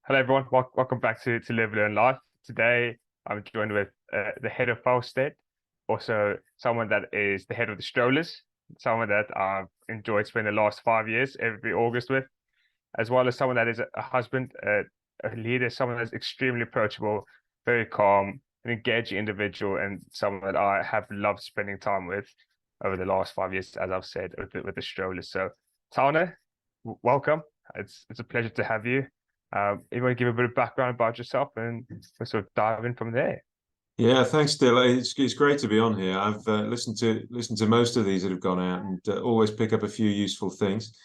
Hello, everyone. Welcome back to Live Learn Life. Today, I'm joined with the head of Felsted, also someone that is the head of the strollers, someone that I've enjoyed spending the last 5 years every August with, as well as someone that is a husband, a leader, someone that's extremely approachable, very calm, an engaging individual, and someone that I have loved spending time with over the last 5 years, as I've said, with the strollers. So, Towner, welcome. It's a pleasure to have you. You want to give a bit of background about yourself and we'll sort of dive in from there. Yeah, thanks, Dill. It's great to be on here. I've listened to most of these that have gone out and always pick up a few useful things.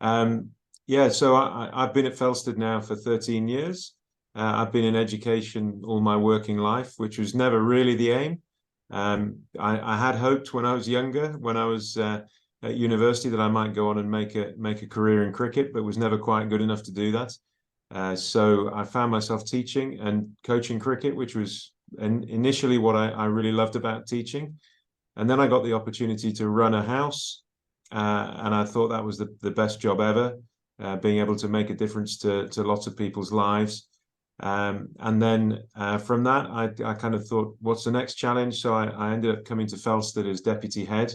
Yeah, so I've been at Felsted now for 13 years. I've been in education all my working life, which was never really the aim. I had hoped when I was younger, when I was at university, that I might go on and make a career in cricket, but was never quite good enough to do that. So I found myself teaching and coaching cricket, which was initially what I really loved about teaching. And then I got the opportunity to run a house, and I thought that was the best job ever, being able to make a difference to lots of people's lives. And then from that, I kind of thought, what's the next challenge? So I ended up coming to Felsted as deputy head,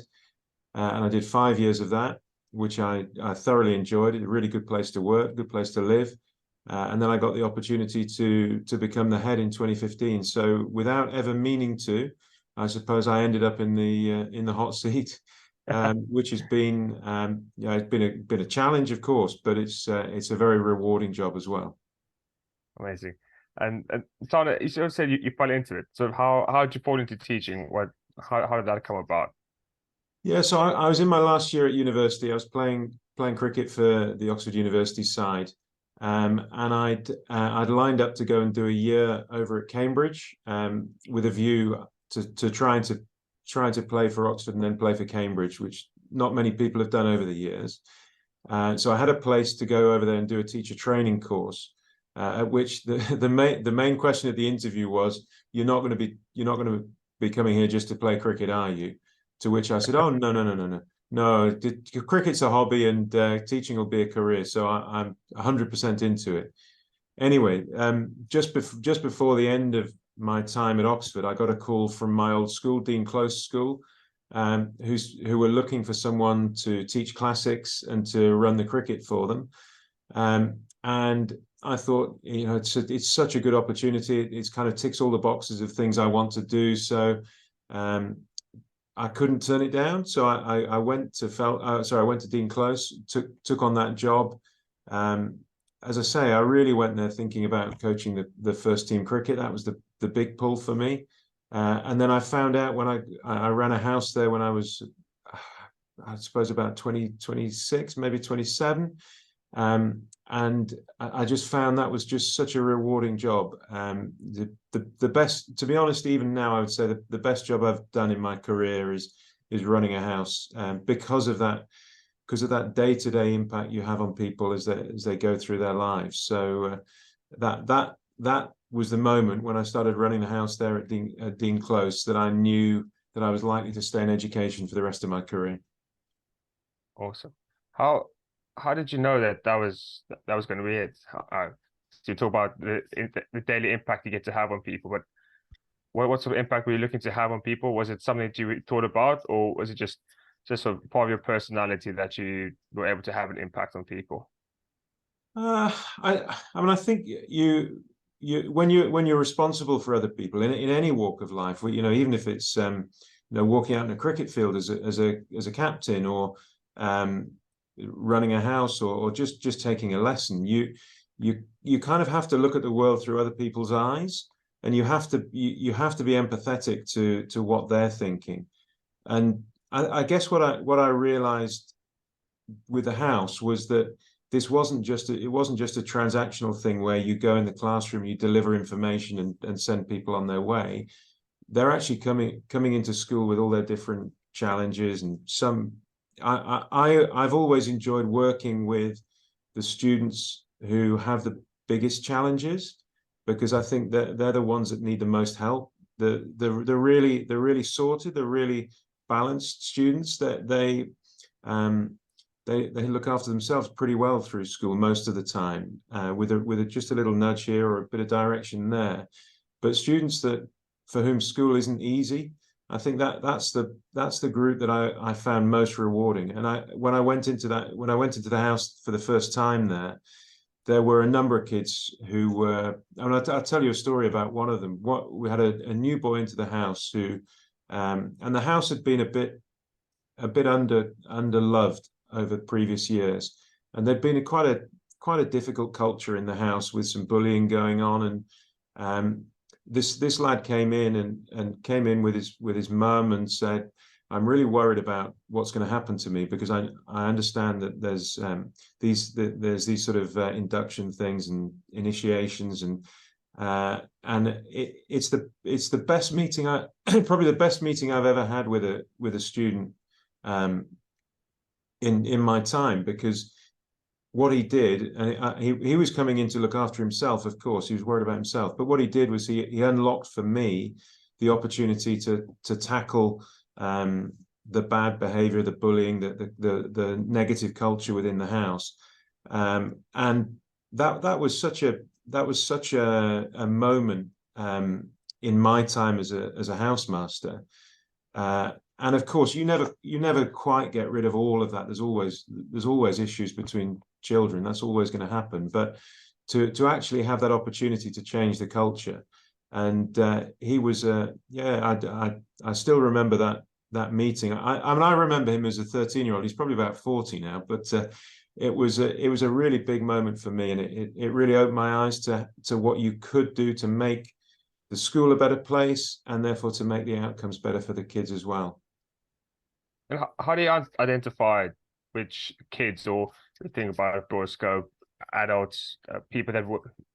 and I did 5 years of that, which I thoroughly enjoyed. It's a really good place to work, good place to live. And then I got the opportunity to become the head in 2015. So without ever meaning to, I suppose I ended up in the hot seat, which has been it's been a challenge, of course, but it's a very rewarding job as well. Amazing. And Tana, you sort of said you fell into it. So how did you fall into teaching? How did that come about? Yeah, so I was in my last year at university. I was playing cricket for the Oxford University side. And I'd lined up to go and do a year over at Cambridge, with a view to trying to play for Oxford and then play for Cambridge, which not many people have done over the years. So I had a place to go over there and do a teacher training course, at which the main question at the interview was, you're not going to be coming here just to play cricket, are you? To which I said, oh, no, no, no, no, no. No, cricket's a hobby and teaching will be a career. So I'm 100% into it. Anyway, just before the end of my time at Oxford, I got a call from my old school, Dean Close School, who were looking for someone to teach classics and to run the cricket for them. And I thought, it's such a good opportunity. It kind of ticks all the boxes of things I want to do. So I couldn't turn it down, so I went to Dean Close, took on that job. As I say, I really went there thinking about coaching the first team cricket. That was the big pull for me. And then I found out when I ran a house there when I was, I suppose, about 26, maybe 27. And I just found that was just such a rewarding job. The best, to be honest, even now I would say the best job I've done in my career is running a house, because of that day-to-day impact you have on people as they go through their lives. So that was the moment when I started running the house there at Dean Close that I knew that I was likely to stay in education for the rest of my career. Awesome. How did you know that was going to be it? So you talk about the daily impact you get to have on people, but what sort of impact were you looking to have on people? Was it something that you thought about, or was it just sort of part of your personality that you were able to have an impact on people? I mean, I think when you're responsible for other people in any walk of life, even if it's walking out in a cricket field as a captain, or running a house, or just taking a lesson, you kind of have to look at the world through other people's eyes, and you have to be empathetic to what they're thinking. And I guess what I realized with the house was that it wasn't just a transactional thing where you go in the classroom, you deliver information and send people on their way. They're actually coming into school with all their different challenges, and I've always enjoyed working with the students who have the biggest challenges, because I think that they're the ones that need the most help. The really sorted, the really balanced students, that they look after themselves pretty well through school most of the time, with just a little nudge here or a bit of direction there. But students for whom school isn't easy, I think that's the group that I found most rewarding. And when I went into the house for the first time there were a number of kids who were. I mean, I'll tell you a story about one of them. We had a new boy into the house who, and the house had been a bit underloved over previous years, and there'd been quite a difficult culture in the house with some bullying going on. And this lad came in with his mum and said, "I'm really worried about what's going to happen to me, because I understand that there's these sort of induction things and initiations, and it's the best meeting probably the best meeting I've ever had with a student in my time, because what he did, and he was coming in to look after himself, of course, he was worried about himself, but what he did was he unlocked for me the opportunity to tackle the bad behavior, the bullying, the negative culture within the house, and that was such a moment in my time as a housemaster. And of course, you never quite get rid of all of that. There's always issues between children. That's always going to happen. But to actually have that opportunity to change the culture, and he was I still remember that meeting. I mean, I remember him as a 13-year-old. He's probably about 40 now, but it was a really big moment for me, and it really opened my eyes to what you could do to make the school a better place, and therefore to make the outcomes better for the kids as well. And how do you identify which kids, or the thing about a broad scope, adults, people that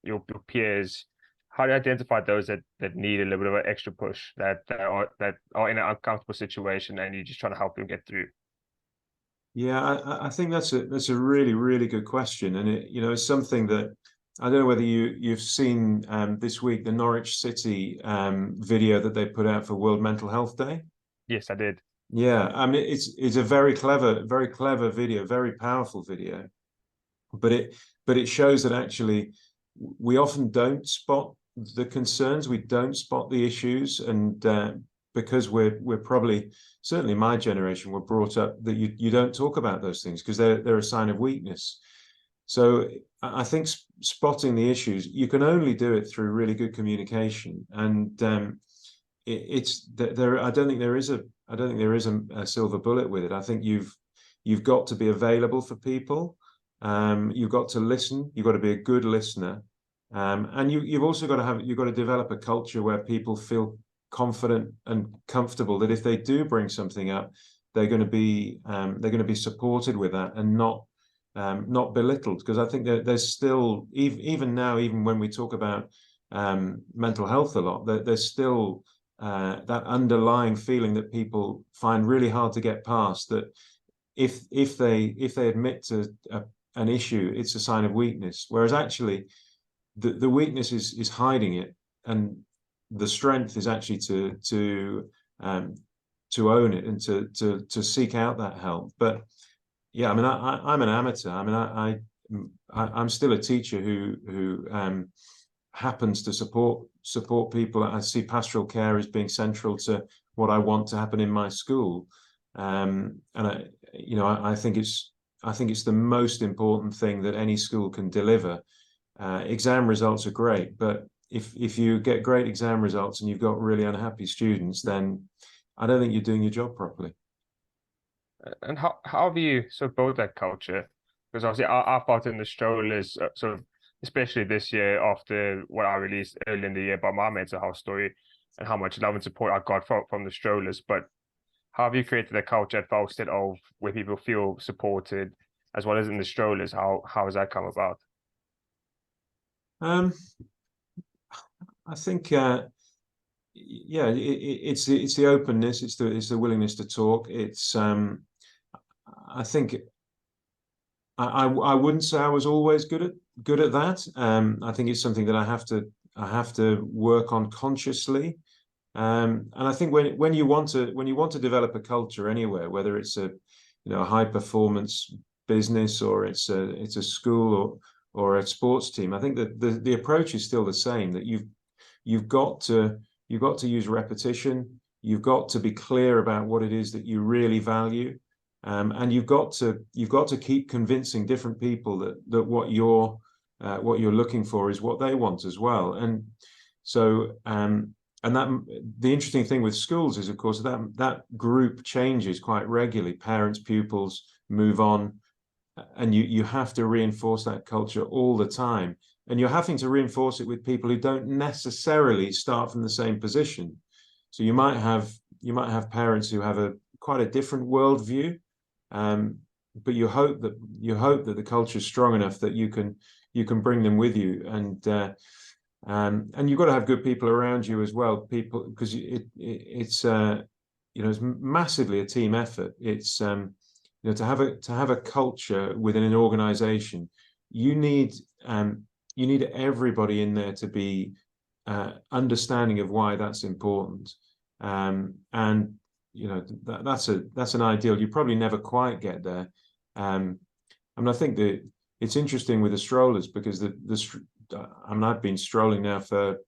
your peers, how do you identify those that need a little bit of an extra push, that are in an uncomfortable situation, and you're just trying to help them get through? Yeah, I think that's a really, really good question, and it's something that I don't know whether you've seen this week the Norwich City video that they put out for World Mental Health Day. Yes, I did. Yeah, I mean, it's a very clever video, very powerful video, but it shows that actually we often don't spot the concerns, we don't spot the issues, and because we're probably, certainly my generation, were brought up that you don't talk about those things because they're a sign of weakness. So I think spotting the issues, you can only do it through really good communication, and I don't think there is a silver bullet with it. I think you've got to be available for people. You've got to listen. You've got to be a good listener, and you've also got to develop a culture where people feel confident and comfortable that if they do bring something up, they're going to be supported with that and not belittled. Because I think that there's still, even now, even when we talk about mental health a lot, there's still that underlying feeling that people find really hard to get past, that if they admit to an issue, it's a sign of weakness, whereas actually the weakness is hiding it, and the strength is actually to own it and to seek out that help. But yeah, I mean, I'm an amateur. I mean, I'm still a teacher who happens to support people. I see pastoral care as being central to what I want to happen in my school, and I think it's the most important thing that any school can deliver. Exam results are great, but if you get great exam results and you've got really unhappy students, then I don't think you're doing your job properly. And how have you sort of built that culture? Because obviously I felt in the strollers, sort of, especially this year after what I released early in the year about my mental health story and how much love and support I got from the strollers. But how have you created a culture at Felsted of where people feel supported as well as in the strollers? How has that come about? I think it's the openness, it's the willingness to talk. It's I think I wouldn't say I was always good at that. I think it's something that I have to work on consciously. And I think when you want to develop a culture anywhere, whether it's a high performance business or it's a school or a sports team. I think that the approach is still the same, that you've got to use repetition. You've got to be clear about what it is that you really value, and you've got to keep convincing different people that what you're looking for is what they want as well. And so and that the interesting thing with schools is, of course, that group changes quite regularly. Parents, pupils move on, and you have to reinforce that culture all the time. And you're having to reinforce it with people who don't necessarily start from the same position. So you might have parents who have quite a different worldview, but you hope that the culture is strong enough that you can bring them with you, and you've got to have good people around you as well. People, because it's it's massively a team effort. It's to have a culture within an organization, you need everybody in there to be understanding of why that's important. And that's an ideal. You probably never quite get there. I mean, I think that it's interesting with the strollers, because I've been strolling now for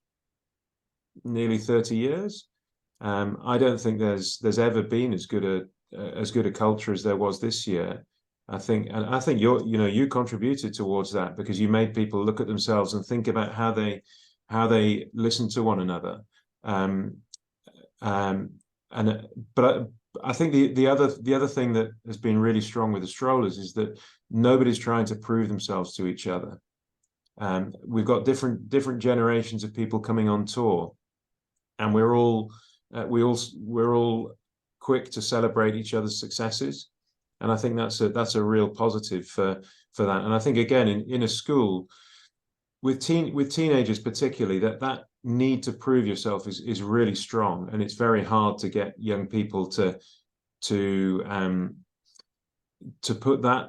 nearly 30 years. I don't think there's ever been as good a culture as there was this year. I think you contributed towards that, because you made people look at themselves and think about how they listen to one another. But I think the other thing that has been really strong with the strollers is that nobody's trying to prove themselves to each other. We've got different generations of people coming on tour, and we're all quick to celebrate each other's successes, and I think that's a real positive for that. And I think, again, in a school with teenagers particularly, that need to prove yourself is really strong, and it's very hard to get young people to put that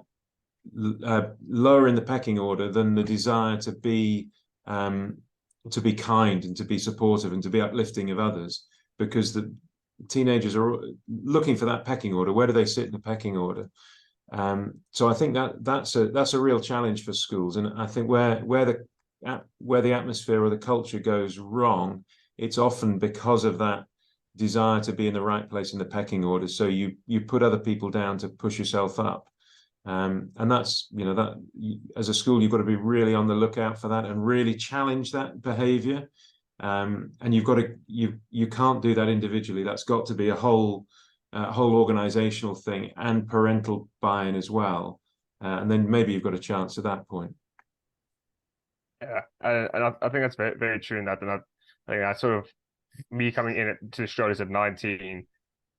lower in the pecking order than the desire to be kind and to be supportive and to be uplifting of others, because the teenagers are looking for that pecking order. Where do they sit in the pecking order? So I think that's a real challenge for schools, and I think where the atmosphere or the culture goes wrong, it's often because of that desire to be in the right place in the pecking order. So you put other people down to push yourself up. And that's, that as a school, you've got to be really on the lookout for that and really challenge that behavior. And you can't do that individually. That's got to be a whole organizational thing, and parental buy-in as well. And then maybe you've got a chance at that point. Yeah, and I think that's very, very true in that. And I think that's sort of me coming in to the strollers at 19,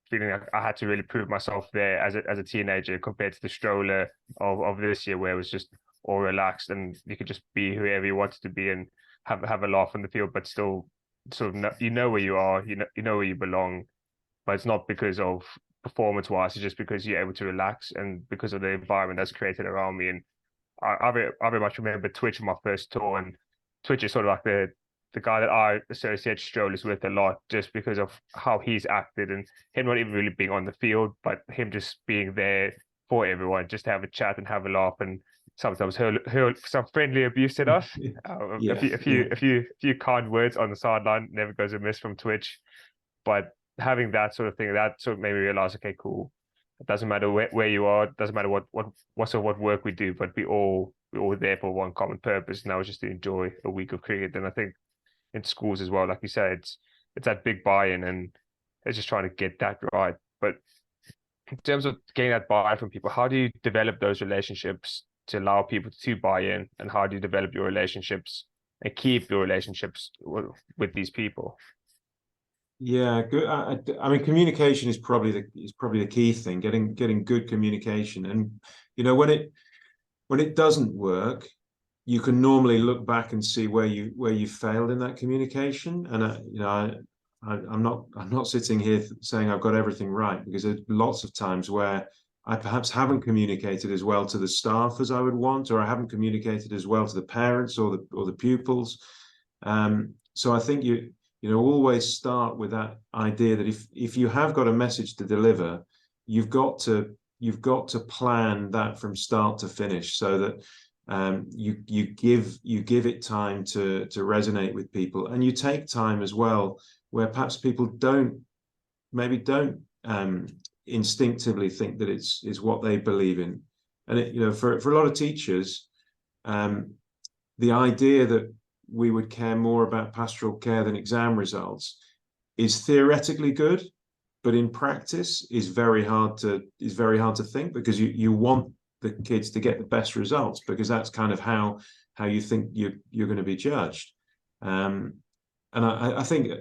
feeling like I had to really prove myself there as a teenager, compared to the stroller of this year, where it was just all relaxed and you could just be whoever you wanted to be and have a laugh on the field, but still sort of know where you are, you know where you belong. But it's not because of performance-wise; it's just because you're able to relax and because of the environment that's created around me. And I very much remember Twitch on my first tour, and Twitch is sort of like the guy that I associate strollers with a lot, just because of how he's acted, and him not even really being on the field, but him just being there for everyone, just to have a chat and have a laugh, and sometimes hurl some friendly abuse at us. Yeah, a few kind words on the sideline never goes amiss from Twitch. But having that sort of thing, that sort of made me realize, okay, cool. It doesn't matter where you are, it doesn't matter what work we do, but we're all there for one common purpose, and that was just to enjoy a week of cricket. And I think in schools as well, like you said, it's that big buy-in, and it's just trying to get that right. But in terms of getting that buy-in from people, how do you develop those relationships to allow people to buy in, and how do you develop your relationships and keep your relationships with these people? Yeah, good. I mean, communication is probably the key thing. Getting good communication, and when it doesn't work, you can normally look back and see where you failed in that communication. And I'm not sitting here saying I've got everything right, because there's lots of times where I perhaps haven't communicated as well to the staff as I would want, or I haven't communicated as well to the parents or the pupils. So I think always start with that idea that if you have got a message to deliver, you've got to you've got to plan that from start to finish, so that you give it time to resonate with people, and you take time as well where perhaps people don't instinctively think that it's what they believe in. And it, for a lot of teachers, the idea that we would care more about pastoral care than exam results is theoretically good, but in practice is very hard to think, because you want the kids to get the best results, because that's kind of how you think you're going to be judged. And I think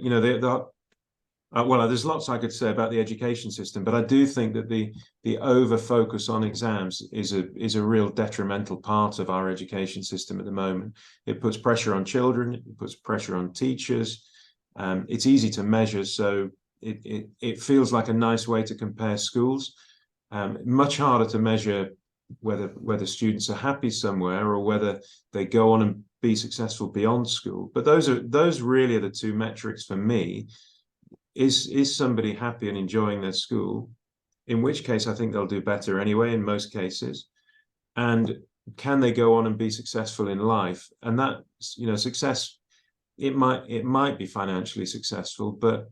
well, there's lots I could say about the education system, but I do think that the over focus on exams is a real detrimental part of our education system at the moment. It puts pressure on children, it puts pressure on teachers. It's easy to measure, so it feels like a nice way to compare schools. Much harder to measure whether students are happy somewhere or whether they go on and be successful beyond school. But those really are the two metrics for me. Is somebody happy and enjoying their school? In which case, I think they'll do better anyway in most cases. And can they go on and be successful in life? And that, success, it might be financially successful, but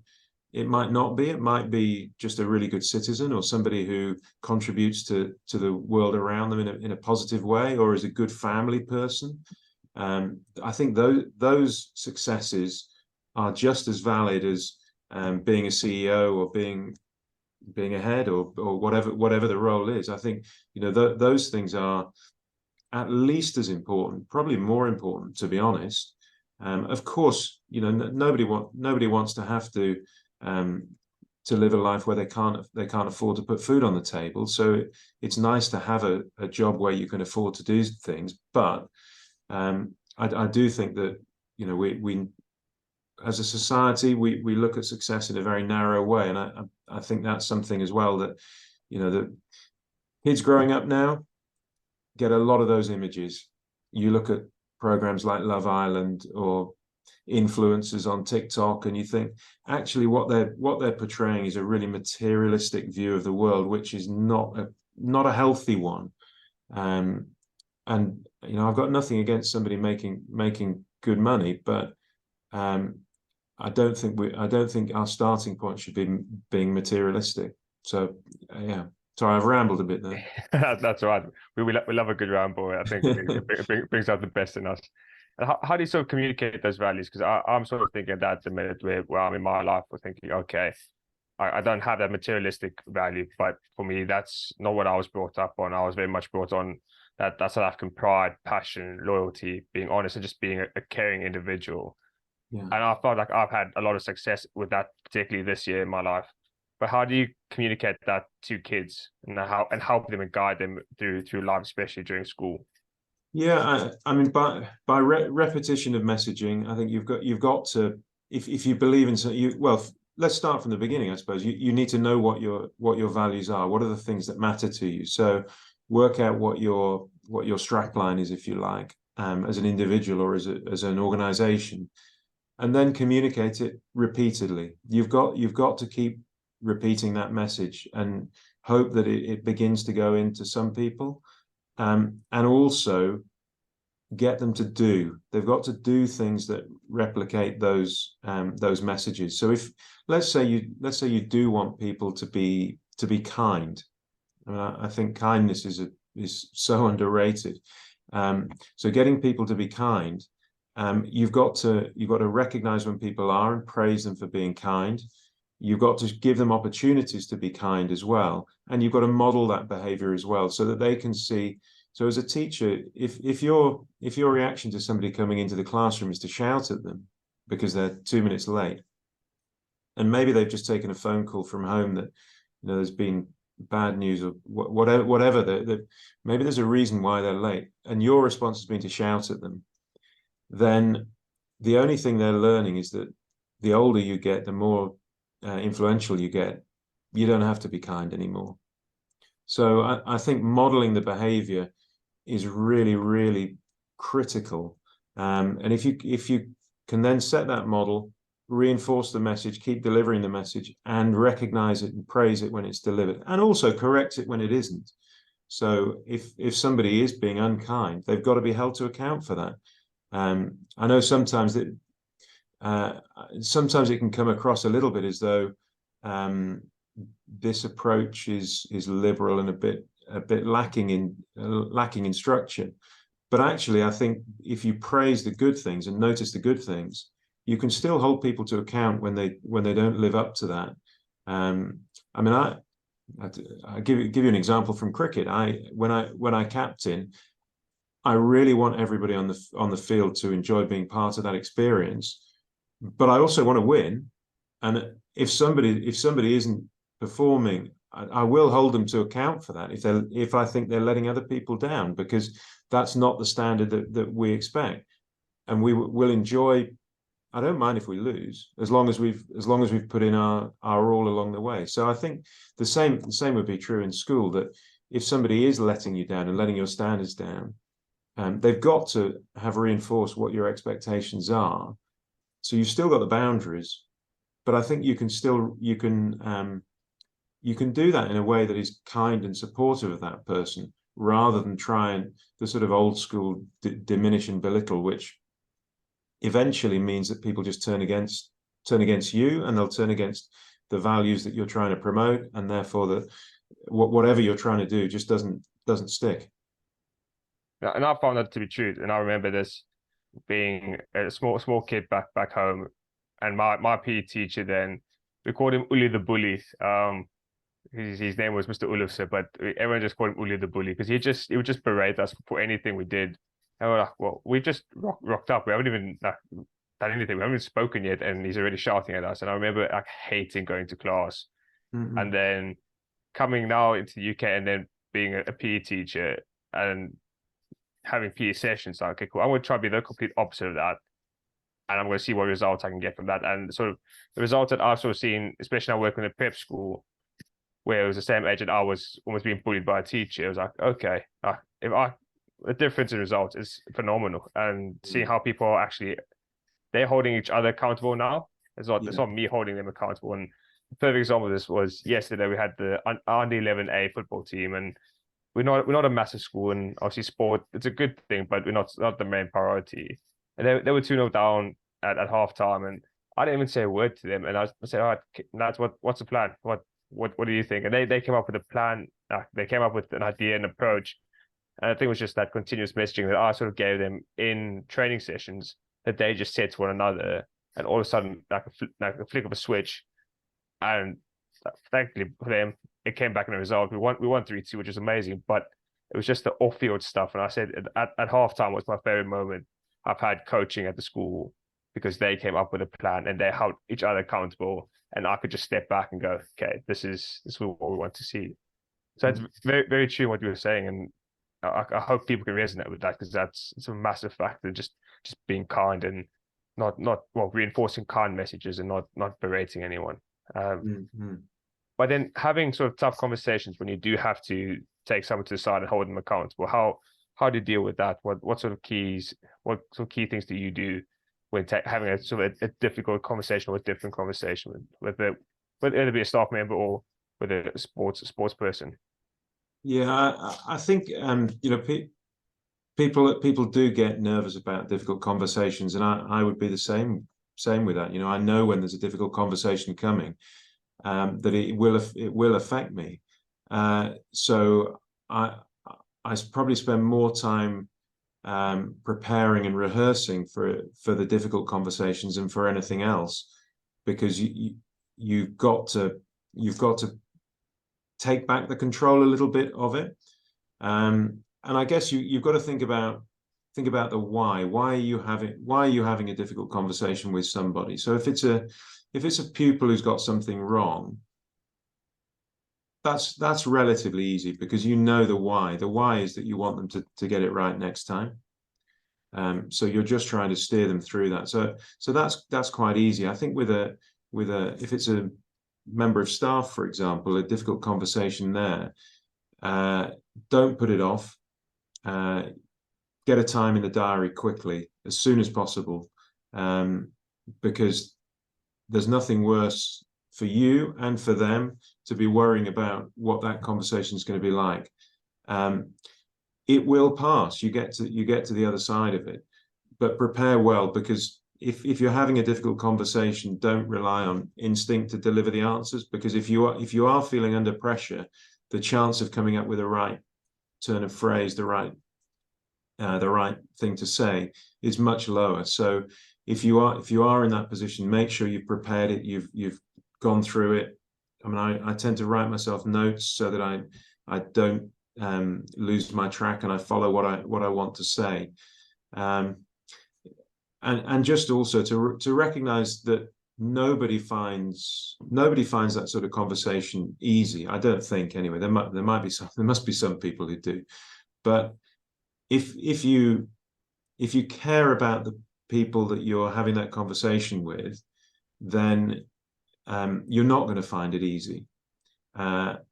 it might not be. It might be just a really good citizen, or somebody who contributes to the world around them in a positive way, or is a good family person. I think those successes are just as valid as being a CEO or being a head or whatever the role is. I think those things are at least as important, probably more important, to be honest. Of course, nobody wants to have to live a life where they can't afford to put food on the table. So it's nice to have a job where you can afford to do things. But I do think that we as a society, we look at success in a very narrow way. And I think that's something as well that, the kids growing up now get a lot of those images. You look at programs like Love Island or influencers on TikTok, and you think actually what they're portraying is a really materialistic view of the world, which is not a healthy one. And I've got nothing against somebody making good money, but I don't think our starting point should be being materialistic. So yeah, sorry, I've rambled a bit there. That's all right. We love a good ramble. I think it brings out the best in us. And how do you sort of communicate those values? Because I'm sort of thinking that the minute where I'm in my life, we're thinking, okay, I don't have that materialistic value, but for me, that's not what I was brought up on. I was very much brought on that South African pride, passion, loyalty, being honest, and just being a caring individual. Yeah. And I felt like I've had a lot of success with that, particularly this year in my life. But how do you communicate that to kids and help them and guide them through life, especially during school? Yeah, I mean, by repetition of messaging, I think you've got to, if you believe in well, let's start from the beginning. I suppose you need to know what your values are. What are the things that matter to you? So work out what your strapline is, if you like, as an individual or as an organization, and then communicate it repeatedly. You've got to keep repeating that message and hope that it begins to go into some people. And also get them to do. They've got to do things that replicate those messages. So if let's say you do want people to be kind. I mean, I think kindness is so underrated. So getting people to be kind, you've got to recognize when people are and praise them for being kind. You've got to give them opportunities to be kind as well. And you've got to model that behavior as well so that they can see. So as a teacher, if your reaction to somebody coming into the classroom is to shout at them because they're 2 minutes late, and maybe they've just taken a phone call from home that there's been bad news or whatever, maybe there's a reason why they're late, and your response has been to shout at them, then the only thing they're learning is that the older you get, the more influential you get, you don't have to be kind anymore. So I think modeling the behavior is really, really critical. And if you can then set that model, reinforce the message, keep delivering the message, and recognize it and praise it when it's delivered, and also correct it when it isn't. So if somebody is being unkind, they've got to be held to account for that. I know sometimes that sometimes it can come across a little bit as though this approach is liberal and a bit lacking in structure. But actually, I think if you praise the good things and notice the good things, you can still hold people to account when they don't live up to that. I mean, I give you an example from cricket. When I captain, I really want everybody on the field to enjoy being part of that experience, but I also want to win. And if somebody isn't performing, I will hold them to account for that if I think they're letting other people down, because that's not the standard that we expect. And we will enjoy. I don't mind if we lose, as long as we've put in our all along the way. So I think the same would be true in school, that if somebody is letting you down and letting your standards down, they've got to have reinforced what your expectations are. So you've still got the boundaries, but I think you can do that in a way that is kind and supportive of that person, rather than try and the sort of old school diminish and belittle, which eventually means that people just turn against you, and they'll turn against the values that you're trying to promote, and therefore whatever you're trying to do just doesn't stick. Yeah, and I found that to be true. And I remember this being a small kid back home, and my PE teacher then, we called him Uli the Bully. His name was Mr. Ulufse, but everyone just called him Uli the Bully, because he would just berate us for anything we did. And we're like, well, we just rocked up. We haven't even done anything. We haven't even spoken yet, and he's already shouting at us. And I remember like hating going to class, and then coming now into the UK, and then being a PE teacher and having PE sessions. Like, okay, cool. I'm going to try to be the complete opposite of that, and I'm going to see what results I can get from that. And sort of the results that I've sort of seen, especially now working in a prep school, where it was the same age and I was almost being bullied by a teacher. It was like, okay, the difference in results is phenomenal. And seeing how people are actually, they're holding each other accountable now. It's not me holding them accountable. And the perfect example of this was yesterday. We had the under 11A football team, and we're not a massive school, and obviously sport, it's a good thing, but we're not the main priority. And they were 2-0 down at halftime, and I didn't even say a word to them. And I said, all right, that's what's the plan? What do you think? And they came up with a plan. They came up with an idea and approach. And I think it was just that continuous messaging that I sort of gave them in training sessions, that they just said to one another, and all of a sudden, like a flick of a switch, and thankfully for them, it came back in a result. We won 3-2, which is amazing. But it was just the off-field stuff. And I said at halftime was my favorite moment I've had coaching at the school, because they came up with a plan and they held each other accountable, and I could just step back and go, okay, this is what we want to see. So it's very, very true what you were saying, and I hope people can resonate with that, because it's a massive factor, just being kind and not reinforcing kind messages and not berating anyone. But then having sort of tough conversations when you do have to take someone to the side and hold them accountable. How do you deal with that? What sort of key things do you do when having a sort of a difficult conversation or a different conversation whether it be a staff member or with a sports person? Yeah, I think people do get nervous about difficult conversations, and I would be the same with that. I know when there's a difficult conversation coming, that it will affect me. So I probably spend more time preparing and rehearsing for the difficult conversations and for anything else, because you've got to take back the control a little bit of it. And I guess you've got to think about the why. Why are you having a difficult conversation with somebody? So if it's a pupil who's got something wrong, that's relatively easy, because you know the why. The why is that you want them to get it right next time. So you're just trying to steer them through that. So that's quite easy. I think if it's a member of staff, for example, a difficult conversation there, don't put it off. Get a time in the diary quickly, as soon as possible, because there's nothing worse for you and for them to be worrying about what that conversation is going to be like. It will pass. You get to the other side of it, but prepare well, because if you're having a difficult conversation, don't rely on instinct to deliver the answers, because if you are feeling under pressure, the chance of coming up with the right turn of phrase, the right thing to say is much lower. So if you are in that position, make sure you've prepared it, you've gone through it. I mean, I tend to write myself notes so that I don't lose my track, and I follow what I want to say. And just also to recognize that nobody finds that sort of conversation easy. I don't think, anyway. There must be some people who do, but if you care about the people that you're having that conversation with, then you're not going to find it easy. But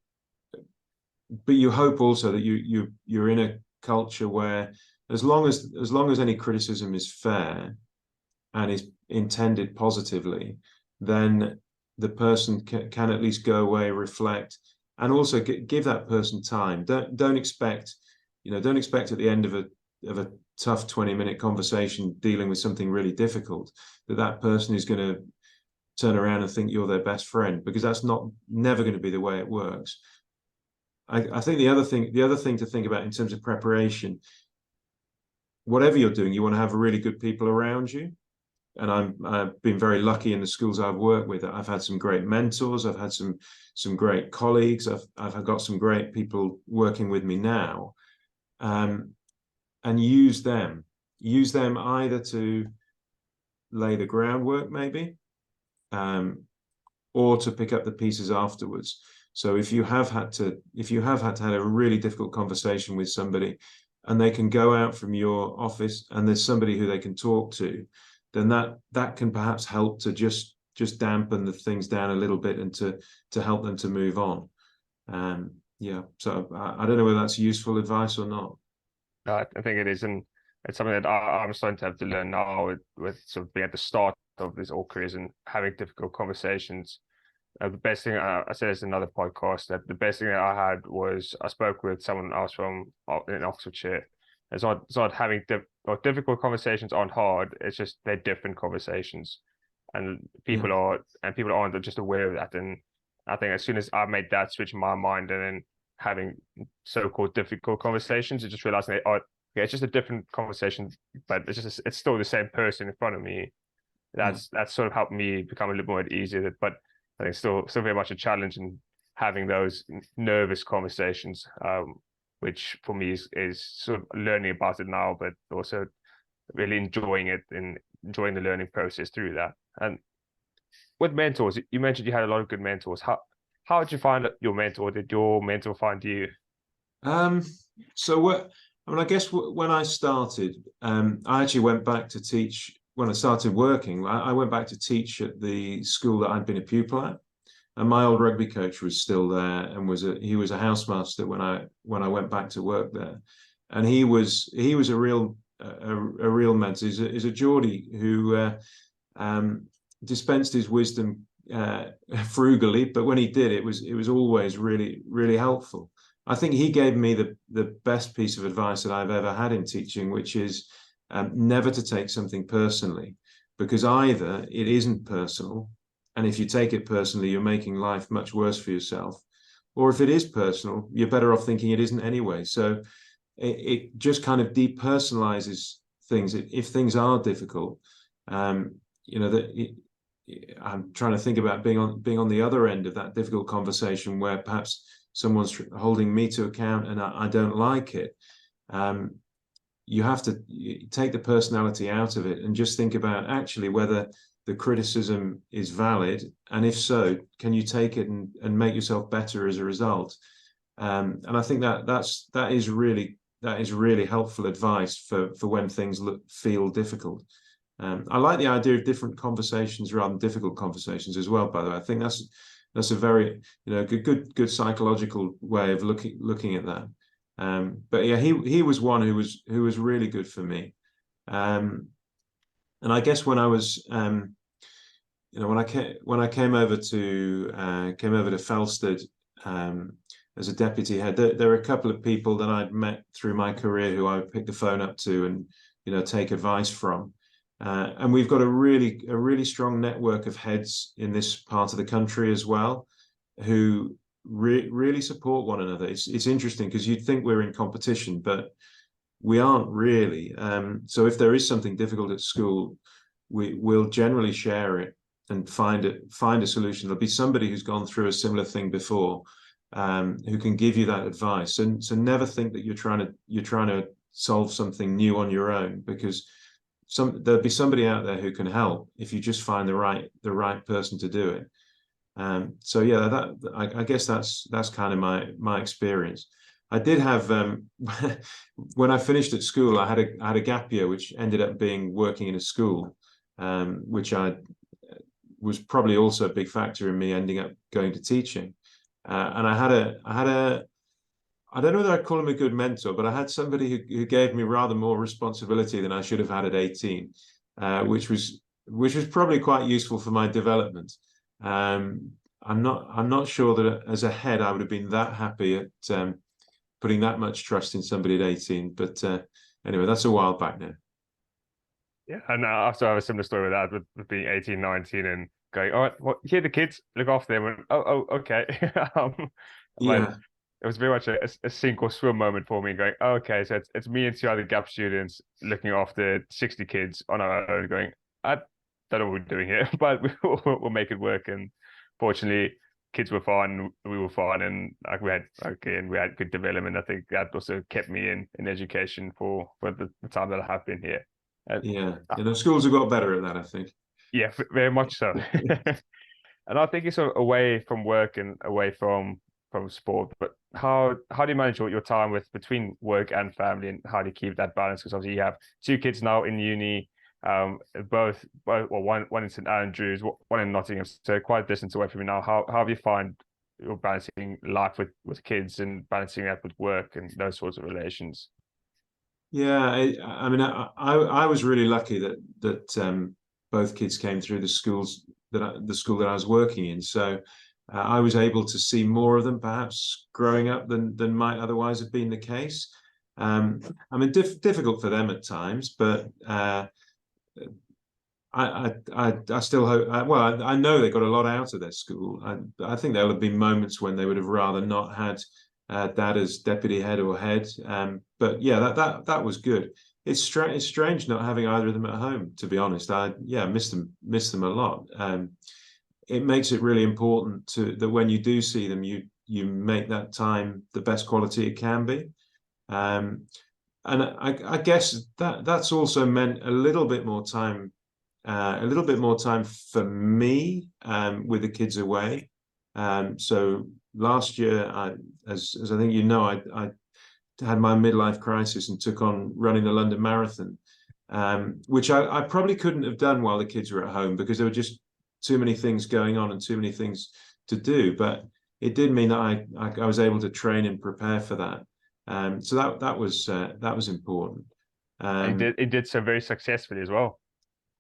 you hope also that you're in a culture where, as long as any criticism is fair and is intended positively, then the person can at least go away, reflect, and also give that person time. Don't expect at the end of a tough 20-minute conversation dealing with something really difficult that person is going to turn around and think you're their best friend, because that's never going to be the way it works. I think the other thing to think about in terms of preparation, whatever you're doing, you want to have really good people around you. And I've been very lucky in the schools I've worked with. I've had some great mentors. I've had some great colleagues. I've got some great people working with me now, and use them either to lay the groundwork, maybe, or to pick up the pieces afterwards. So if you have had to have a really difficult conversation with somebody, and they can go out from your office and there's somebody who they can talk to, then that can perhaps help to just dampen the things down a little bit, and to help them to move on. So I don't know whether that's useful advice or not. I think it is, and it's something that I'm starting to have to learn now with sort of being at the start of this all careers and having difficult conversations. The best thing I said is another podcast that the best thing that I had was I spoke with someone else from in Oxfordshire. It's not having difficult conversations aren't hard. It's just they're different conversations, and people aren't just aware of that. And I think as soon as I made that switch in my mind, and then having so-called difficult conversations, and just realizing that, yeah, it's just a different conversation, but it's still the same person in front of me. That's sort of helped me become a little more at ease with it. But I think still very much a challenge in having those nervous conversations, which for me is sort of learning about it now, but also really enjoying it and enjoying the learning process through that. And with mentors, you mentioned you had a lot of good mentors. How did you find your mentor? Did your mentor find you? I guess when I started, I actually went back to teach. When I started working, I went back to teach at the school that I'd been a pupil at, and my old rugby coach was still there, and he was a housemaster when I went back to work there, and he was a real mentor. He's a Geordie who dispensed his wisdom frugally, but when he did, it was always really, really helpful. I think he gave me the best piece of advice that I've ever had in teaching, which is never to take something personally, because either it isn't personal, and if you take it personally, you're making life much worse for yourself, or if it is personal, you're better off thinking it isn't anyway. So it just kind of depersonalizes things. If things are difficult, I'm trying to think about being on the other end of that difficult conversation where perhaps someone's holding me to account and I don't like it. You have to take the personality out of it and just think about actually whether the criticism is valid, and if so, can you take it and make yourself better as a result? And I think that is really helpful advice for when things feel difficult. I like the idea of different conversations rather than difficult conversations as well, by the way. I think that's a very good psychological way of looking at that. But yeah, he was one who was really good for me. And I guess when I was when I came over to Felsted as a deputy head, there were a couple of people that I'd met through my career who I would pick the phone up to and take advice from. And we've got a really strong network of heads in this part of the country as well, who really support one another. It's interesting because you'd think we're in competition, but we aren't really. So if there is something difficult at school, we'll generally share it and find a solution. There'll be somebody who's gone through a similar thing before, who can give you that advice. And so never think that you're trying to solve something new on your own, because there'll be somebody out there who can help if you just find the right person to do it. So yeah, I guess that's kind of my experience. I did have when I finished at school, I had a gap year, which ended up being working in a school, which was probably also a big factor in me ending up going to teaching. And I had a I don't know whether I'd call him a good mentor, but I had somebody who gave me rather more responsibility than I should have had at 18, which was probably quite useful for my development. I'm not sure that as a head I would have been that happy at putting that much trust in somebody at 18. But anyway, that's a while back now. Yeah, and I also have a similar story with that, with being 18, 19 and going, all right, well, here are the kids, look after them. And, okay. But Yeah, it was very much a sink or swim moment for me, going, oh, okay, so it's me and two other gap students looking after 60 kids on our own, going, I don't know what we're doing here, but we'll make it work. And fortunately, kids were fine, we were fine, and like we had good development. I think that also kept me in education for the time that I have been here. yeah. Schools have got better at that, I think. Yeah, very much so. And I think it's away from work and away from sport. But how do you manage your time between work and family, and how do you keep that balance? Because obviously you have two kids now in uni, both well, one in St Andrews, one in Nottingham, so quite a distance away from you now. How have you find you're balancing life with kids and balancing that with work and those sorts of relations? Yeah, I mean, I was really lucky that both kids came through the school that I was working in. So I was able to see more of them, perhaps growing up than might otherwise have been the case. I mean, difficult for them at times, but I still hope. Well, I know they got a lot out of their school. I think there'll have been moments when they would have rather not had dad as deputy head or head. But yeah, that was good. It's strange not having either of them at home, to be honest. I miss them a lot. It makes it really important that when you do see them, you make that time the best quality it can be. And I guess that's also meant a little bit more time for me with the kids away. So last year, as I think I had my midlife crisis and took on running the London Marathon, which I probably couldn't have done while the kids were at home because there were just too many things going on and too many things to do. But it did mean that I was able to train and prepare for that. So that was important. It did so very successfully as well.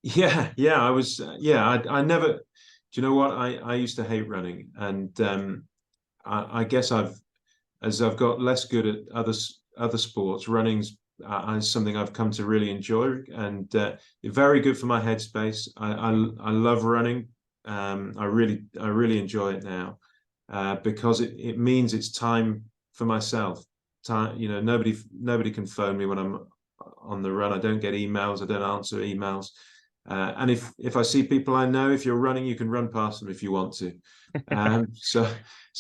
Yeah, I was. I never. Do you know what? I used to hate running, and I guess as I've got less good at other sports, running's something I've come to really enjoy, and very good for my headspace. I love running. I really enjoy it now because it means it's time for myself. Time, nobody can phone me when I'm on the run. I don't get emails. I don't answer emails. And if I see people I know, if you're running, you can run past them if you want to. So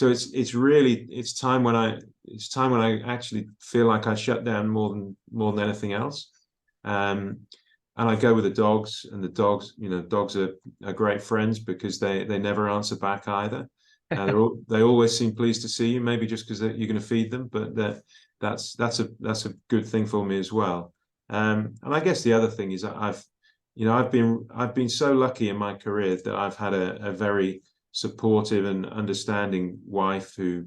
it's time when I actually feel like I shut down more than anything else. And I go with the dogs, and the dogs are great friends because they never answer back either. They always seem pleased to see you, maybe just because you're going to feed them, but that's a good thing for me as well. And I guess the other thing is that I've been so lucky in my career that I've had a very supportive and understanding wife who,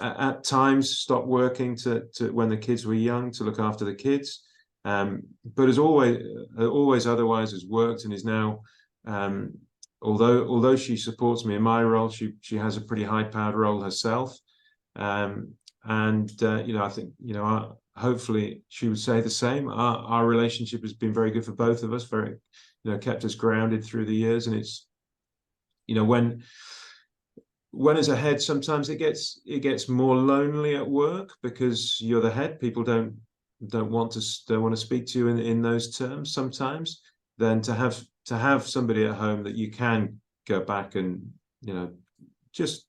at times stopped working to when the kids were young to look after the kids, but as always otherwise has worked and is now Um, although she supports me in my role, she has a pretty high-powered role herself. And I think hopefully she would say the same. Our relationship has been very good for both of us. Very, kept us grounded through the years. And it's, when as a head, sometimes it gets more lonely at work because you're the head. People don't want to speak to you in those terms sometimes. Then to have somebody at home that you can go back and just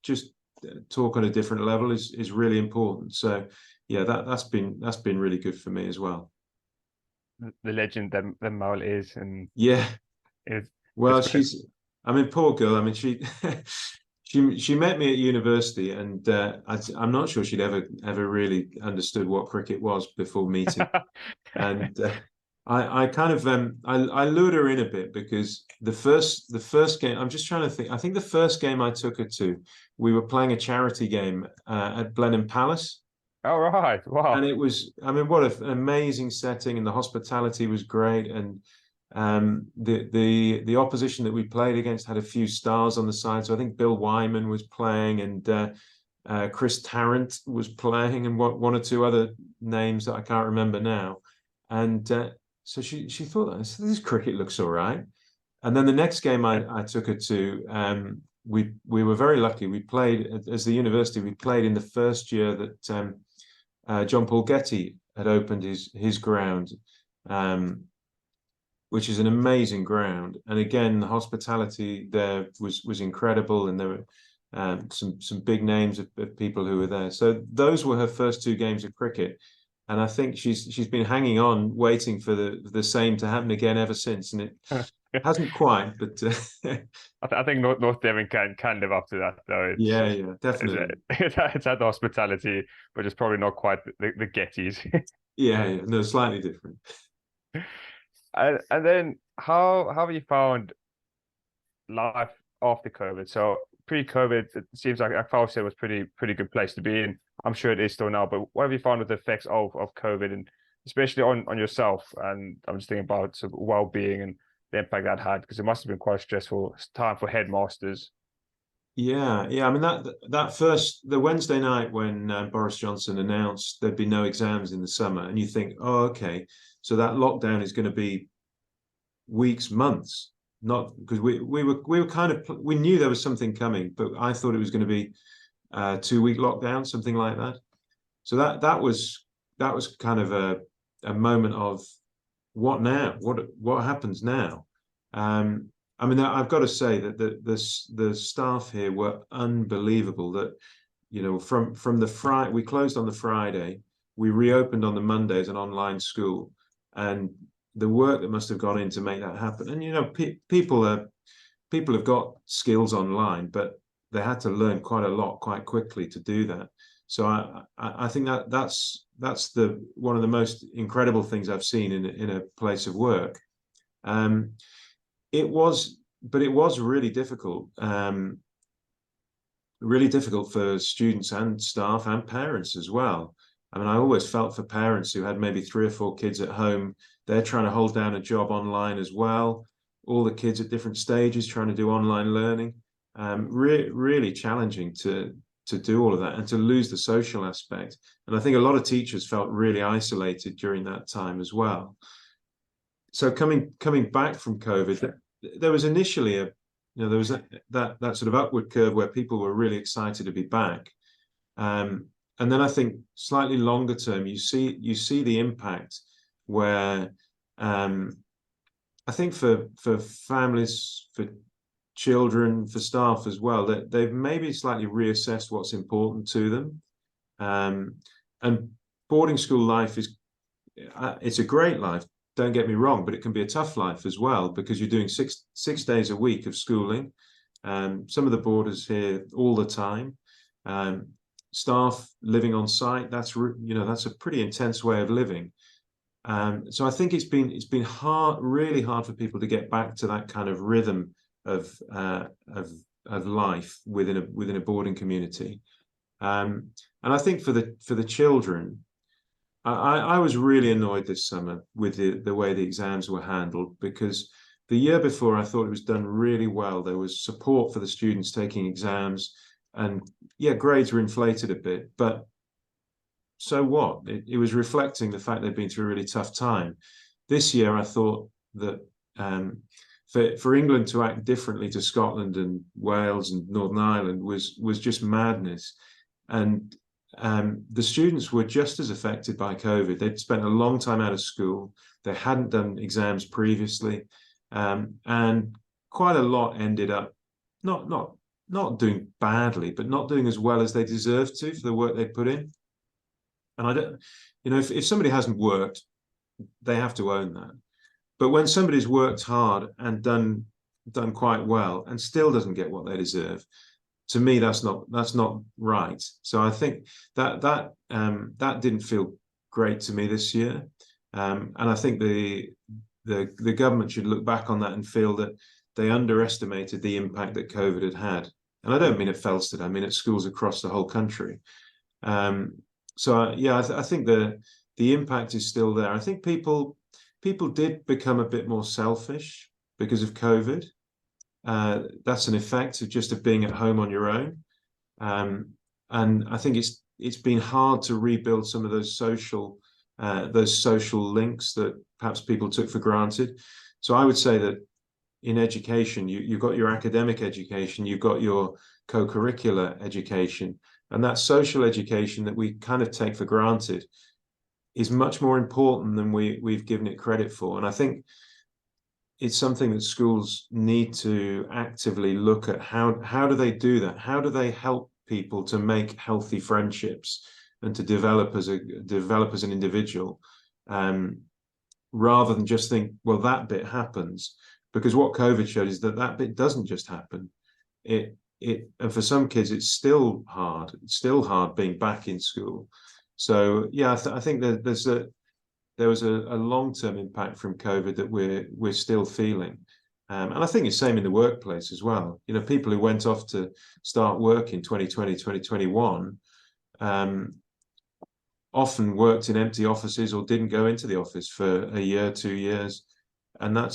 talk on a different level is really important. So yeah, that's been really good for me as well. The legend that Mel is, and Yeah, it's well, great. poor girl. I mean, she she met me at university, and I'm not sure she'd ever really understood what cricket was before meeting. And I kind of I lured her in a bit because the first game, I'm just trying to think. I think the first game I took her to, we were playing a charity game at Blenheim Palace. All right, And wow. it was, I mean, what an amazing setting, and the hospitality was great. And the opposition that we played against had a few stars on the side. So I think Bill Wyman was playing, and Chris Tarrant was playing, and one or two other names that I can't remember now. And so she thought, this cricket looks all right. And then the next game I took her to, we were very lucky. We played as the university. We played in the first year that John Paul Getty had opened his ground, which is an amazing ground. And again, the hospitality there was incredible, and there were some big names of people who were there. So those were her first two games of cricket, and I think she's been hanging on, waiting for the same to happen again ever since, and it hasn't quite, but I think North Devon can live up to that, though. yeah, definitely. It's had the hospitality, but it's probably not quite the Gettys. Yeah, no, slightly different. And then how have you found life after COVID? So pre-COVID, it seems like Felsted was pretty good place to be in. I'm sure it is still now, but what have you found with the effects of COVID, and especially on yourself? And I'm just thinking about sort of well-being and the impact that had, because it must have been quite a stressful time for headmasters. Yeah. I mean, the Wednesday night when Boris Johnson announced there'd be no exams in the summer, and you think, oh, okay, so that lockdown is going to be weeks, months. Not because we were kind of, we knew there was something coming, but I thought it was going to be 2-week lockdown, something like that. So that was kind of a moment of what now? What happens now? I mean, I've got to say that the staff here were unbelievable. That from the Friday, we closed on the Friday, we reopened on the Monday as an online school, and the work that must have gone in to make that happen. And people have got skills online, but they had to learn quite a lot quite quickly to do that. So I think that's the one of the most incredible things I've seen in a place of work. It was really difficult. Really difficult for students and staff and parents as well. I mean, I always felt for parents who had maybe 3 or 4 kids at home. They're trying to hold down a job online as well. All the kids at different stages trying to do online learning. Really challenging to do all of that and to lose the social aspect. And I think a lot of teachers felt really isolated during that time as well. So coming back from COVID, there was initially there was that sort of upward curve where people were really excited to be back. And then I think slightly longer term, you see the impact where I think for families, for children, for staff as well, that they've maybe slightly reassessed what's important to them. And boarding school life it's a great life, don't get me wrong, but it can be a tough life as well, because you're doing six days a week of schooling. Some of the boarders here all the time. Staff living on site, that's a pretty intense way of living. So I think it's been really hard for people to get back to that kind of rhythm of life within a boarding community. And I think for the children, I was really annoyed this summer with the way the exams were handled, because the year before, I thought it was done really well. There was support for the students taking exams, and yeah, grades were inflated a bit, but so what? It was reflecting the fact they'd been through a really tough time. This year, I thought that for England to act differently to Scotland and Wales and Northern Ireland was just madness. And the students were just as affected by COVID. They'd spent a long time out of school. They hadn't done exams previously, and quite a lot ended up not doing badly, but not doing as well as they deserved to for the work they'd put in. And I don't, if somebody hasn't worked, they have to own that. But when somebody's worked hard and done quite well and still doesn't get what they deserve, to me that's not right. So I think that didn't feel great to me this year, and I think the government should look back on that and feel that they underestimated the impact that COVID had. And I don't mean at Felsted, I mean at schools across the whole country. So yeah, I think the impact is still there. I think people did become a bit more selfish because of COVID. That's an effect of just being at home on your own. And I think it's been hard to rebuild some of those social links that perhaps people took for granted. So I would say that in education, you've got your academic education, you've got your co-curricular education, and that social education that we kind of take for granted is much more important than we've given it credit for. And I think it's something that schools need to actively look at. How do they do that? How do they help people to make healthy friendships and to develop as an individual, rather than just think, well, that bit happens. Because what COVID showed is that bit doesn't just happen. And for some kids, it's still hard. It's still hard being back in school. So yeah, I think that there was a long-term impact from COVID that we're still feeling, and I think it's the same in the workplace as well. People who went off to start work in 2020, 2021, often worked in empty offices or didn't go into the office for a year, 2 years, and they're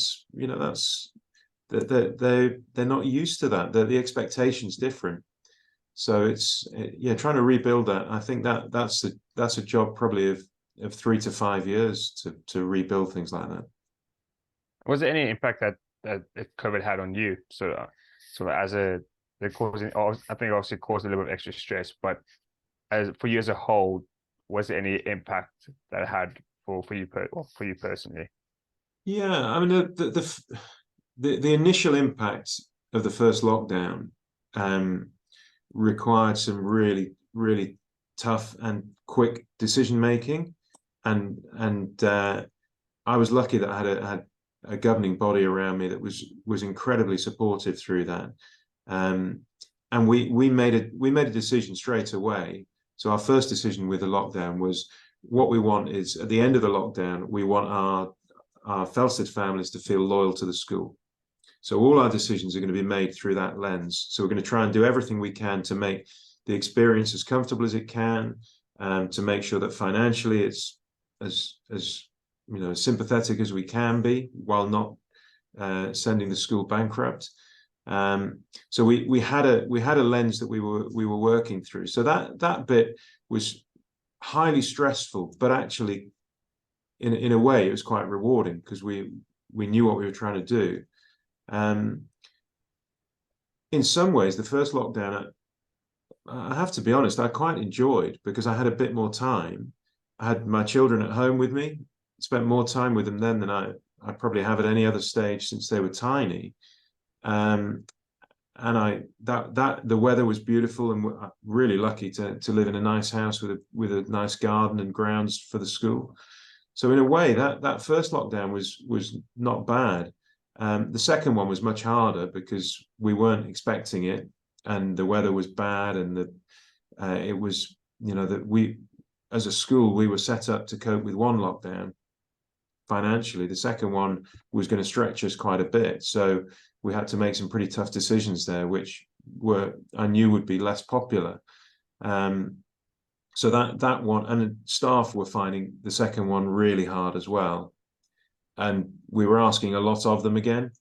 not used to that. The expectation's different. So it's trying to rebuild that. I think that's a job probably of 3 to 5 years to rebuild things like that. Was there any impact that COVID had on you? So as I think obviously caused a little bit of extra stress, but for you as a whole, was there any impact that it had for you personally? Yeah, I mean the initial impact of the first lockdown required some really, really tough and quick decision making, and I was lucky that I had a governing body around me that was incredibly supportive through that, and we made a decision straight away. So our first decision with the lockdown was, what we want is, at the end of the lockdown, we want our Felsted families to feel loyal to the school. So all our decisions are going to be made through that lens. So we're going to try and do everything we can to make the experience as comfortable as it can, to make sure that financially it's as sympathetic as we can be, while not sending the school bankrupt. So we had a lens that we were working through. So that bit was highly stressful, but actually in a way it was quite rewarding, because we knew what we were trying to do. In some ways, the first lockdown, I have to be honest, I quite enjoyed, because I had a bit more time. I had my children at home with me, spent more time with them then than I probably have at any other stage since they were tiny. And the weather was beautiful, and we're really lucky to live in a nice house with a nice garden and grounds for the school. So in a way, that first lockdown was not bad. The second one was much harder, because we weren't expecting it, and the weather was bad, and it was, that we, as a school, we were set up to cope with one lockdown financially. The second one was going to stretch us quite a bit, so we had to make some pretty tough decisions there, which I knew would be less popular. So that one, and staff were finding the second one really hard as well, and we were asking a lot of them again.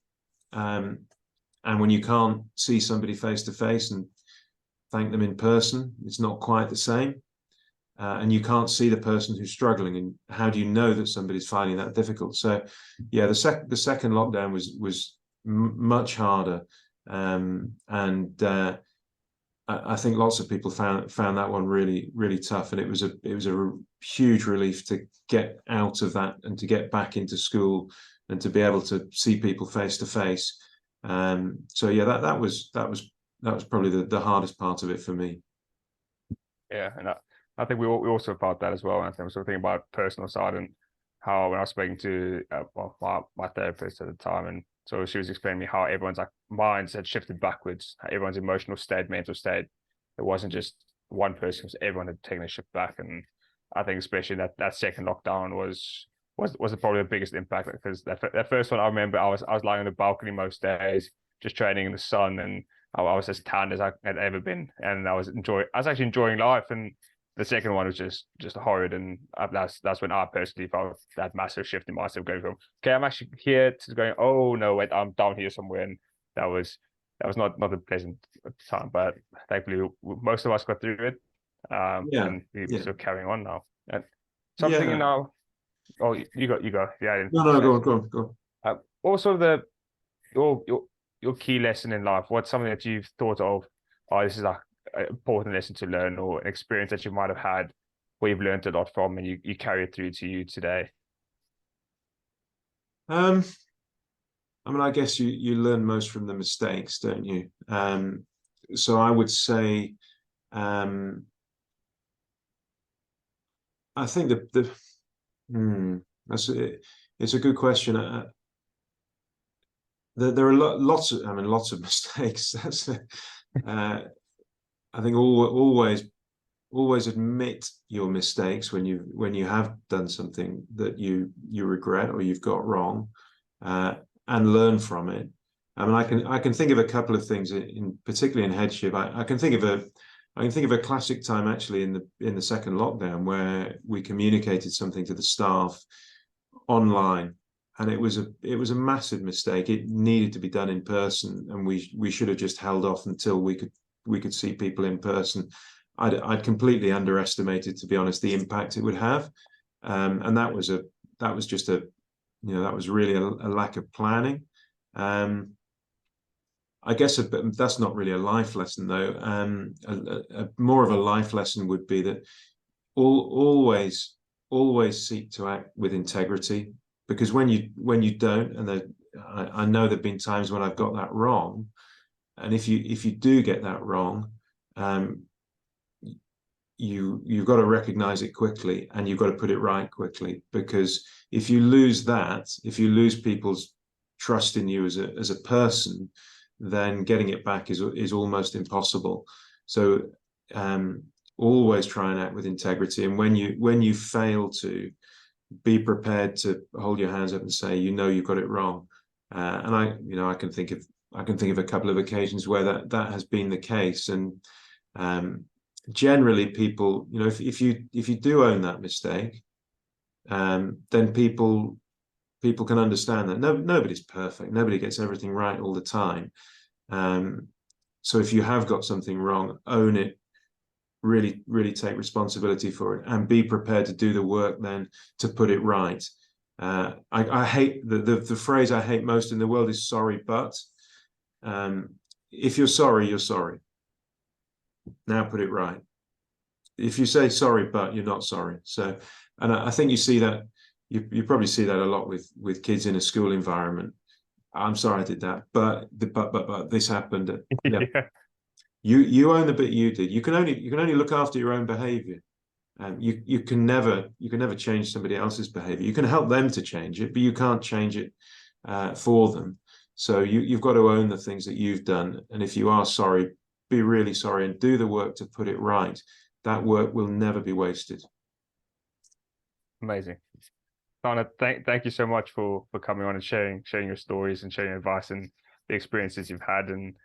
and when you can't see somebody face to face and thank them in person, it's not quite the same. And you can't see the person who's struggling, and how do you know that somebody's finding that difficult? So, yeah, the second lockdown was much harder, and I think lots of people found that one really tough, and it was a huge relief to get out of that and to get back into school and to be able to see people face to face. So yeah, that was probably the hardest part of it for me. Yeah, and I think we also felt that as well. And I think we're thinking about personal side and how when I was speaking to my therapist at the time, and so she was explaining me how everyone's like minds had shifted backwards, how everyone's emotional state, mental state. It wasn't just one person; it was everyone had taken a shift back. And I think especially that second lockdown was probably the biggest impact, because that first one I remember I was lying on the balcony most days, just training in the sun, and I was as tan as I had ever been, and I was actually enjoying life. And the second one was just horrid, and that's when I personally felt that massive shift in myself, going from okay, I'm actually here to going, oh no, wait, I'm down here somewhere, and that was not a pleasant time, but thankfully most of us got through it, Yeah, and we're yeah, still carrying on now. And something yeah. now, oh, you go, yeah, I didn't No, say. go on. Also, your your your key lesson in life. What's something that you've thought of? Oh, this is like an important lesson to learn, or an experience that you might have had where you've learned a lot from, and you carry it through to you today. Um, I mean, I guess you learn most from the mistakes, don't you? So I would say, um, I think that's it's a good question. There are lots of mistakes. That's I think always admit your mistakes when you have done something that you regret or you've got wrong, and learn from it. I mean, I can think of a couple of things particularly in headship. I can think of a classic time actually in the second lockdown where we communicated something to the staff online, and it was a massive mistake. It needed to be done in person, and we should have just held off until we could see people in person. I'd completely underestimated, to be honest, the impact it would have, and that was just that was really a lack of planning. I guess that's not really a life lesson though. More of a life lesson would be that always seek to act with integrity, because when you don't, and I know there've been times when I've got that wrong, and if you do get that wrong, you've got to recognize it quickly, and you've got to put it right quickly, because if you lose people's trust in you as a person, then getting it back is almost impossible. So always try and act with integrity, and when you fail to, be prepared to hold your hands up and say you've got it wrong. And I can think of a couple of occasions where that has been the case, and generally people, if you do own that mistake, then people can understand that nobody's perfect, nobody gets everything right all the time. So if you have got something wrong, own it, really take responsibility for it, and be prepared to do the work then to put it right. I hate the phrase I hate most in the world is sorry, but if you're sorry, you're sorry. Now put it right. If you say sorry, but you're not sorry. So, and I think you see that, you probably see that a lot with kids in a school environment. I'm sorry I did that, but this happened. Yeah. You own the bit you did. You can only look after your own behavior. You can never change somebody else's behavior. You can help them to change it, but you can't change it for them. So you've got to own the things that you've done. And if you are sorry, be really sorry and do the work to put it right. That work will never be wasted. Amazing. Donna, thank you so much for coming on and sharing your stories and sharing advice and the experiences you've had. And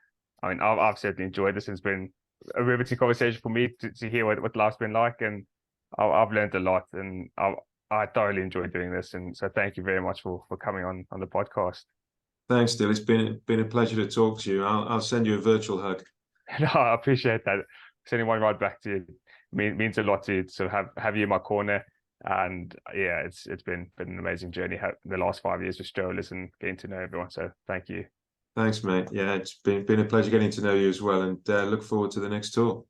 I mean, I've certainly enjoyed this. It's been a riveting conversation for me to hear what life's been like, and I've learned a lot, and I thoroughly enjoyed doing this. And so thank you very much for coming on the podcast. Thanks, Dill. It's been a pleasure to talk to you. I'll send you a virtual hug. No, I appreciate that. Sending one right back to you means a lot to sort of have you in my corner. And yeah, it's been an amazing journey the last 5 years with strollers and getting to know everyone. So thank you. Thanks, mate. Yeah, it's been a pleasure getting to know you as well, and look forward to the next tour.